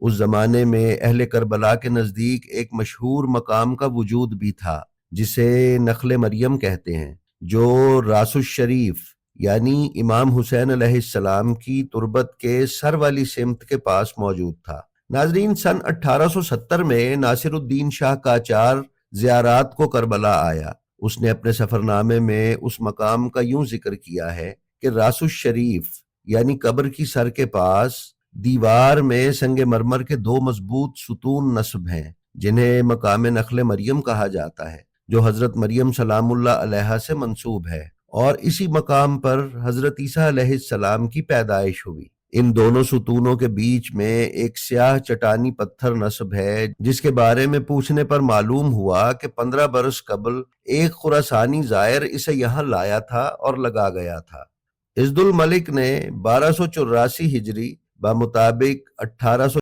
اس زمانے میں اہل کربلا کے نزدیک ایک مشہور مقام کا وجود بھی تھا جسے نخل مریم کہتے ہیں، جو راس الشریف یعنی امام حسین علیہ السلام کی تربت کے سر والی سمت کے پاس موجود تھا۔ ناظرین، سن 1870 میں ناصر الدین شاہ قاجار زیارات کو کربلا آیا۔ اس نے اپنے سفرنامے میں اس مقام کا یوں ذکر کیا ہے کہ راس الشریف یعنی قبر کی سر کے پاس دیوار میں سنگ مرمر کے 2 مضبوط ستون نصب ہیں، جنہیں مقام نخل مریم کہا جاتا ہے، جو حضرت مریم سلام اللہ علیہا سے منسوب ہے، اور اسی مقام پر حضرت عیسیٰ علیہ السلام کی پیدائش ہوئی۔ ان دونوں ستونوں کے بیچ میں ایک سیاہ چٹانی پتھر نصب ہے، جس کے بارے میں پوچھنے پر معلوم ہوا کہ 15 برس قبل ایک خراسانی زائر اسے یہاں لایا تھا اور لگا گیا تھا۔ عزد الملک نے 1284 ہجری بمطابق 1800